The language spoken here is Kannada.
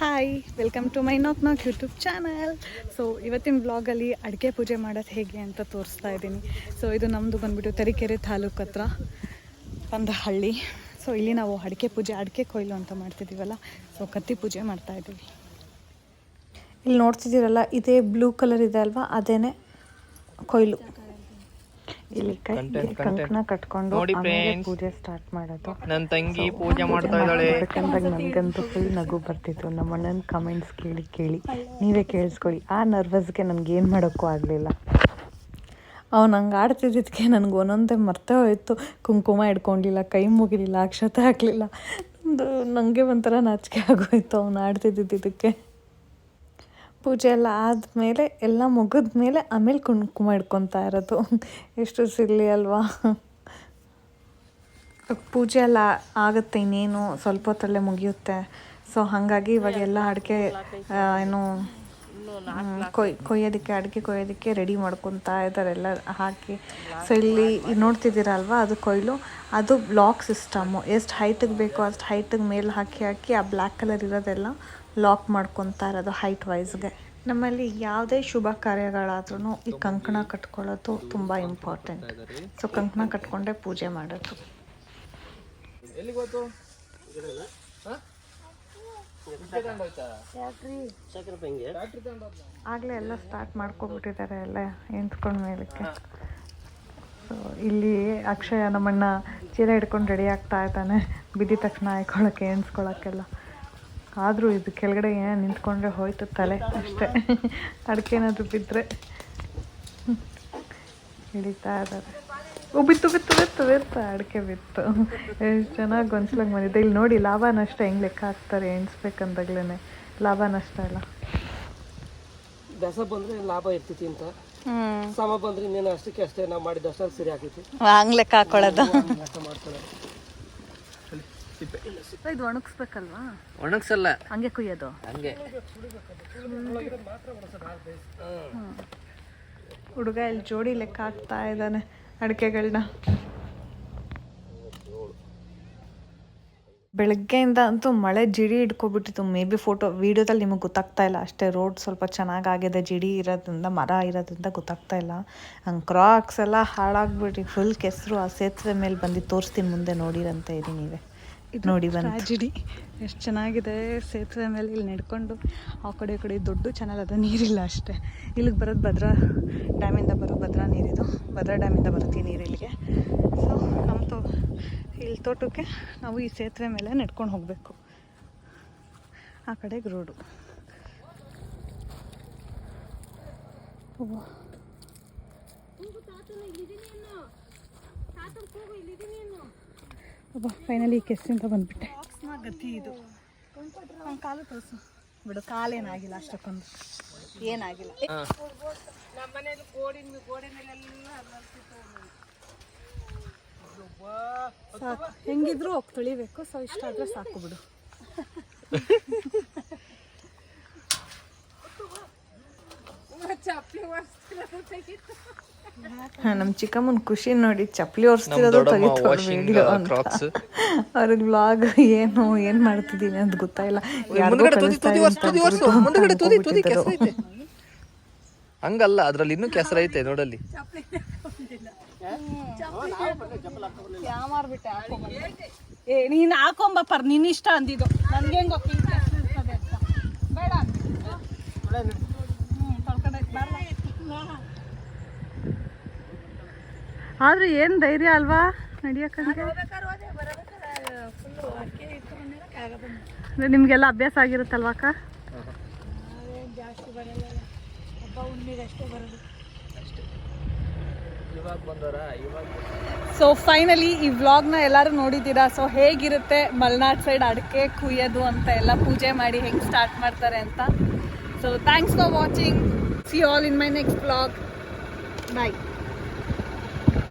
ಹಾಯ್, ವೆಲ್ಕಮ್ ಟು ಮೈ ನಾಕ್ ಯೂಟ್ಯೂಬ್ ಚಾನಲ್. ಸೊ ಇವತ್ತಿನ ವ್ಲಾಗಲ್ಲಿ ಅಡಿಕೆ ಪೂಜೆ ಮಾಡೋದು ಹೇಗೆ ಅಂತ ತೋರಿಸ್ತಾ ಇದ್ದೀನಿ. ಸೊ ಇದು ನಮ್ಮದು ಬಂದುಬಿಟ್ಟು ತರೀಕೆರೆ ತಾಲೂಕು ಹತ್ರ ಒಂದು ಹಳ್ಳಿ. ಸೊ ಇಲ್ಲಿ ನಾವು ಅಡಿಕೆ ಕೊಯ್ಲು ಅಂತ ಮಾಡ್ತಿದ್ದೀವಲ್ಲ, ಸೊ ಕತ್ತಿ ಪೂಜೆ ಮಾಡ್ತಾಯಿದ್ದೀವಿ. ಇಲ್ಲಿ ನೋಡ್ತಿದ್ದೀರಲ್ಲ, ಇದೇ ಬ್ಲೂ ಕಲರ್ ಇದೆ ಅಲ್ವಾ, ಅದೇನೆ ಕೊಯ್ಲು. ಇಲ್ಲಿ ಕಂಕಣ ಕಟ್ಕೊಂಡು ಪೂಜೆ ಸ್ಟಾರ್ಟ್ ಮಾಡೋದು. ನನ್ನ ತಂಗಿ ಪೂಜೆ ಮಾಡ್ತಾ ಇದ್ದಾಳೆ. ನನಗಂತೂ ಫುಲ್ ನಗು ಬರ್ತಿತ್ತು. ನಮ್ಮ ಅಣ್ಣನ ಕಮೆಂಟ್ಸ್ ಕೇಳಿ ನೀವೇ ಕೇಳಿಸ್ಕೊಳ್ಳಿ. ಆ ನರ್ವಸ್ಗೆ ನನಗೆ ಏನು ಮಾಡೋಕ್ಕೂ ಆಗಲಿಲ್ಲ. ಅವ್ನು ಹಂಗೆ ಆಡ್ತಿದ್ದಕ್ಕೆ ನನಗೆ ಒಂದೊಂದೇ ಮರ್ತೇ ಹೋಯಿತು. ಕುಂಕುಮ ಇಟ್ಕೊಂಡಿಲ್ಲ, ಕೈ ಮುಗಿಲಿಲ್ಲ, ಅಕ್ಷತೆ ಹಾಕಲಿಲ್ಲ. ನನಗೆ ಒಂಥರ ನಾಚಿಕೆ ಆಗೋಯ್ತು ಅವ್ನು ಆಡ್ತಿದ್ದಕ್ಕೆ. ಪೂಜೆ ಎಲ್ಲ ಆದಮೇಲೆ ಎಲ್ಲ ಮುಗಿದ್ಮೇಲೆ ಆಮೇಲೆ ಕುಂಕುಮ ಇಟ್ಕೊತಾ ಇರೋದು. ಎಷ್ಟು ಸಿಲ್ಲಿ ಅಲ್ವಾ. ಪೂಜೆ ಎಲ್ಲ ಆಗುತ್ತೆ, ಇನ್ನೇನು ಸ್ವಲ್ಪ ಹೊತ್ತಲ್ಲೇ ಮುಗಿಯುತ್ತೆ. ಸೊ ಹಾಗಾಗಿ ಇವಾಗೆಲ್ಲ ಅಡಿಕೆ ಅಡಿಕೆ ಕೊಯ್ಯೋದಕ್ಕೆ ರೆಡಿ ಮಾಡ್ಕೊತಾ ಇದ್ದಾರೆ ಎಲ್ಲ ಹಾಕಿ. ಸೊ ಇಲ್ಲಿ ನೋಡ್ತಿದ್ದೀರಲ್ವ, ಅದು ಕೊಯ್ಲು. ಅದು ಬ್ಲಾಕ್ ಸಿಸ್ಟಮು. ಎಷ್ಟು ಹೈಟಿಗೆ ಬೇಕೋ ಅಷ್ಟು ಹೈಟಿಗೆ ಮೇಲೆ ಹಾಕಿ ಆ ಬ್ಲ್ಯಾಕ್ ಕಲರ್ ಇರೋದೆಲ್ಲ ಲಾಕ್ ಮಾಡ್ಕೊತಾ ಇರೋದು ಹೈಟ್ ವೈಸ್ಗೆ. ನಮ್ಮಲ್ಲಿ ಯಾವುದೇ ಶುಭ ಕಾರ್ಯಗಳಾದ್ರೂ ಈ ಕಂಕಣ ಕಟ್ಕೊಳ್ಳೋದು ತುಂಬ ಇಂಪಾರ್ಟೆಂಟ್. ಸೊ ಕಂಕಣ ಕಟ್ಕೊಂಡೇ ಪೂಜೆ ಮಾಡೋದು. ಆಗಲೇ ಎಲ್ಲ ಸ್ಟಾರ್ಟ್ ಮಾಡ್ಕೊಬಿಟ್ಟಿದ್ದಾರೆ, ಎಲ್ಲ ಎಣ್ಸ್ಕೊಂಡ ಮೇಲಕ್ಕೆ. ಸೊ ಇಲ್ಲಿ ಅಕ್ಷಯ ನಮ್ಮಣ್ಣ ಚೀಲ ಹಿಡ್ಕೊಂಡು ರೆಡಿ ಆಗ್ತಾ ಇದ್ದಾನೆ, ಬಿದ್ದ ತಕ್ಷಣ ಹಾಕೊಳ್ಳೋಕ್ಕೆ ಎಣ್ಸ್ಕೊಳ್ಳೋಕ್ಕೆಲ್ಲ. ಆದರೂ ಇದು ಕೆಳಗಡೆ ಏನೋ ನಿಂತ್ಕೊಂಡ್ರೆ ಹೋಯ್ತು ತಲೆ ಅಷ್ಟೇ. ಅಡಿಕೆ ಏನಾದರೂ ಬಿದ್ದರೆ ಹಿಡಿತಾ ಇದ್ದಾರೆ. ಬಿತ್ತು ಅಡಿಕೆ ಬಿತ್ತು. ಎಷ್ಟು ಚೆನ್ನಾಗಿ ಗೊಂಚಲಾಗಿ ಬಂದಿದೆ. ಇಲ್ಲಿ ನೋಡಿ, ಲಾಭ ನಷ್ಟ ಹೆಂಗೆ ಲೆಕ್ಕ ಹಾಕ್ತಾರೆ ಎಣಿಸ್ಬೇಕಂದಾಗ್ಲೇ. ಲಾಭ ನಷ್ಟ ಇಲ್ಲ. ದಸ ಬಂದ್ರೆ ಲಾಭ ಇರ್ತಿತಿ ಅಂತ, ಸಮ ಬಂದ್ರೆ ಇನ್ನೇನು ಅಷ್ಟಕ್ಕೆ ಅಷ್ಟೇ ನಾವು ಮಾಡಿದ ಅಷ್ಟಲ್ಲಿ ಸರಿ ಆಗ್ತೈತಿ. ಹಂಗೆ ಲೆಕ್ಕ ಹಾಕೊಳ್ಳೋದು. ಇದು ಒಣಗಿಸ್ಬೇಕಲ್ವಾ? ಒಣಗ್ಸಲ್ಲ, ಹಂಗೆ ಕುಯ್ಯೋದು. ಹಂಗೆ ಹುಡುಗ ಇಲ್ಲಿ ಜೋಡಿ ಲೆಕ್ಕ ಹಾಕ್ತಾ ಇದ್ದಾನೆ ಅಡಿಕೆಗಳನ್ನ. ಬೆಳಗ್ಗೆಯಿಂದ ಅಂತೂ ಮಳೆ ಜಿಡಿ ಹಿಡ್ಕೊಬಿಟ್ಟಿತ್ತು. ಮೇ ಬಿ ವೀಡಿಯೋದಲ್ಲಿ ನಿಮಗೆ ಗೊತ್ತಾಗ್ತಾ ಇಲ್ಲ ಅಷ್ಟೇ. ರೋಡ್ ಸ್ವಲ್ಪ ಚೆನ್ನಾಗಾಗಿದೆ, ಜಿಡಿ ಇರೋದ್ರಿಂದ, ಮರ ಇರೋದ್ರಿಂದ ಗೊತ್ತಾಗ್ತಾ ಇಲ್ಲ. ಹಂಗೆ ಕ್ರಾಕ್ಸ್ ಎಲ್ಲ ಹಾಳಾಗ್ಬಿಟ್ಟು ಫುಲ್ ಕೆಸರು. ಆ ಸೇತುವೆ ಮೇಲೆ ಬಂದು ತೋರಿಸ್ತೀನಿ, ಮುಂದೆ ನೋಡಿರಂತ ಇರಿ ನೀವೇ. ನೋಡಿ ಜಿಡಿ ಎಷ್ಟು ಚೆನ್ನಾಗಿದೆ ಸೇತುವೆ ಮೇಲೆ. ಇಲ್ಲಿ ನಡ್ಕೊಂಡು ಆ ಕಡೆ ಈ ಕಡೆ ದೊಡ್ಡ ಚಾನಲ್ ಅದು, ನೀರಿಲ್ಲ ಅಷ್ಟೇ. ಇಲ್ಲಿಗೆ ಬರೋದು ಭದ್ರಾ ಡ್ಯಾಮಿಂದ ಬರೋ ಭದ್ರಾ ನೀರಿದು. ಭದ್ರಾ ಡ್ಯಾಮಿಂದ ಬರುತ್ತೆ ನೀರು ಇಲ್ಲಿಗೆ. ಸೊ ನಮ್ಮ ಇಲ್ಲಿ ತೋಟಕ್ಕೆ ನಾವು ಈ ಸೇತುವೆ ಮೇಲೆ ನಡ್ಕೊಂಡು ಹೋಗಬೇಕು. ಆ ಕಡೆಗೆ ರೋಡು. ಫೈನಲಿ ಕೆಸ್ಸಿಂದ ಬಂದ್ಬಿಟ್ಟೆ. ಗತಿ ಇದು. ನನ್ನ ಕಾಲು ತೋರಿಸು ಬಿಡು, ಕಾಲೇನಾಗಿಲ್ಲ ಅಷ್ಟಕ್ಕೊಂದು, ಏನಾಗಿಲ್ಲ. ಸಾಕು, ಹೆಂಗಿದ್ರು ಹೋಗಿ ತೊಳಿಬೇಕು. ಸೊ ಇಷ್ಟ ಆದ್ರೆ ಸಾಕು ಬಿಡು. ನಮ್ಮ ಚಿಕ್ಕಮ್ಮನ ಖುಷಿ ನೋಡಿ, ಚಪ್ಪಲಿ ಒರೆಸ್ತಿರೋದು ತೆಗಿತಾರೆ ವಿಡಿಯೋ ಅಂತ. ಅವ್ರಿಗೆ ವ್ಲಾಗ್ ಏನ್ ಮಾಡ್ತಿದ್ದೀನಿ ಅಂತ ಗೊತ್ತಾಯಿಲ್ಲ. ಹಂಗಲ್ಲ, ಅದ್ರಲ್ಲಿ ಇನ್ನೂ ಕೆಸರೈತೆ ನೋಡಲ್ಲಿ. ನೀನ್ ಹಾಕೊಂಬಪ್ಪರ್, ನಿನ್ ಇಷ್ಟ ಅಂದಿದ್ದು. ನನ್ಗೆ ಹೆಂಗ್ ಬೇಡ. ಆದ್ರೆ ಏನ್ ಧೈರ್ಯ ಅಲ್ವಾ ನಡಿಯಕ್ಕಂಗೆ. ನಿಮ್ಗೆಲ್ಲ ಅಭ್ಯಾಸ ಆಗಿರುತ್ತಲ್ವಾ ಅಕ್ಕ? ಸೊ ಫೈನಲಿ ಈ ವ್ಲಾಗ್ನ ಎಲ್ಲರೂ ನೋಡಿದ್ದೀರಾ. ಸೊ ಹೇಗಿರುತ್ತೆ ಮಲೆನಾಡು ಸೈಡ್ ಅಡಿಕೆ ಕುಯ್ಯೋದು ಅಂತ, ಎಲ್ಲ ಪೂಜೆ ಮಾಡಿ ಹೆಂಗೆ ಸ್ಟಾರ್ಟ್ ಮಾಡ್ತಾರೆ ಅಂತ. So thanks for watching. See you all in my next vlog. Bye.